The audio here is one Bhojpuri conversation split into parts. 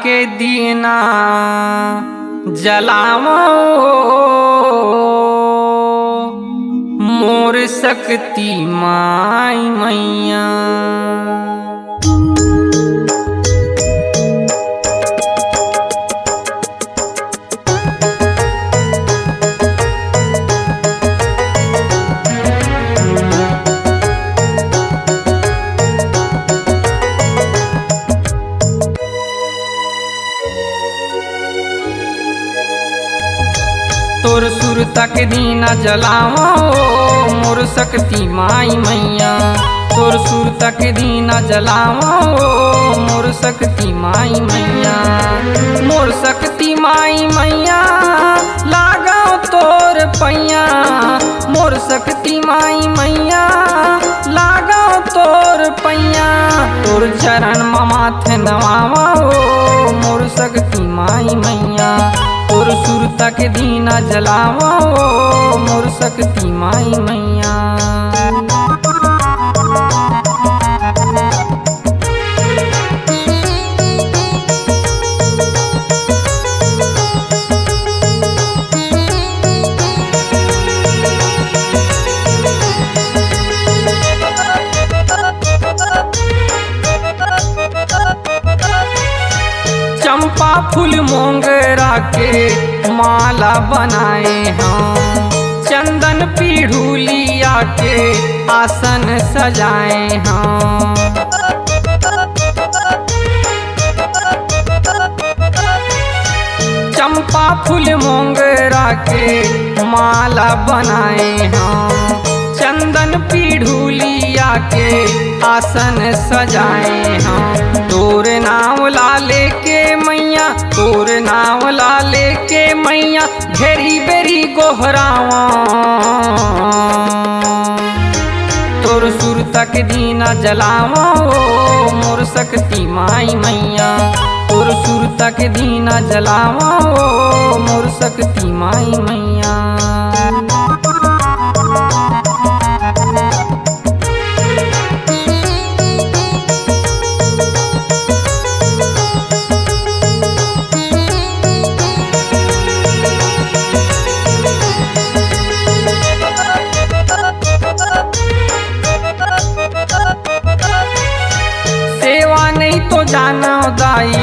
के दीना जलावो मोर शक्ति माई मैया। तोर सुरता के दीना जलावो मोर शक्ति माई मैया। तोर सुरता के दीना जलावो मोर शक्ति माई मैया। मोर शक्ति माई मैया लगाओ तोर पैया। मोर शक्ति माई मैया लगाओ तोर पैया। तोर चरण माथे नवावो मोर शक्ति माई मैया। तोर सुरता के दीना जलावो मोर शक्ति माई मैया। चंपा फूल मोंगरा के माला बनाए हम। चंदन पीढ़ुलिया के आसन सजाए हम। चंपा फूल मोंगरा के माला बनाए हम। चंदन पीढ़ुलिया के आसन सजाए हम। तोर नाम लाले के मैया तोर नाम लाले के मैया घेरी बेरी गोहरावा। तोर सुरता के दीना जलावो मोर शक्ति माई मैया। तोर सुरता के दीना जलावो मोर शक्ति माई मैया। सेवा नहीं तो जानो दाई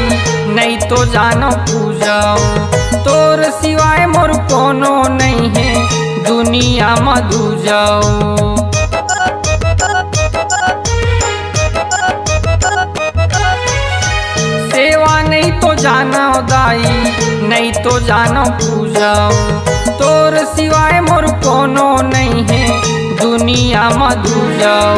नहीं तो जानो पूजाओ। तोर सिवाय मोर कोनो नहीं है दुनिया में दूजाओ। सेवा नहीं तो जानो दाई नहीं तो जानो पूजाओ। तोर सिवाय मोर कोनो नहीं है दुनिया में दूजाओ।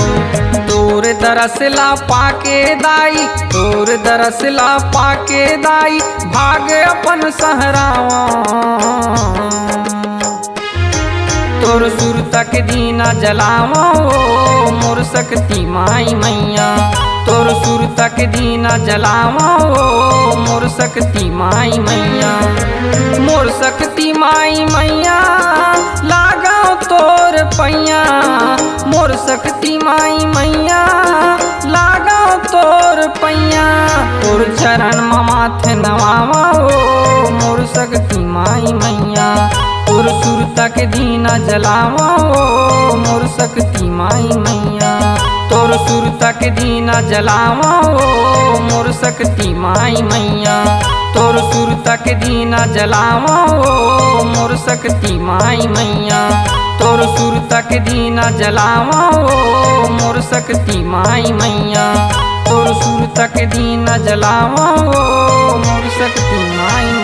तोर दरसला पाके दाई तोर दरसला पाके दाई भाग अपन सहरावा। तोर सुरता के दीना जलावो मोर शक्ति माई मैया। तोर सुरता के दीना जलावो मोर शक्ति माई मैया। मोर शक्ति माई मैया लगाओ तोर पैया। मोर शक्ति माई मैया लगाओ तोर पैया। तोर चरण माथे नवावो मोर शक्ति माई मैया। तोर सुरता के दीना जलावो मोर शक्ति माई मैया। तोर सुरता के दीना जलावो मोर शक्ति माई मैया। तोर सुरता के दीना जलावो मोर शक्ति माई मैया। तोर सुरता के दीना जलावो मोर शक्ति माई मैया। तोर सुरता के दीना जलावो मोर शक्ति माई।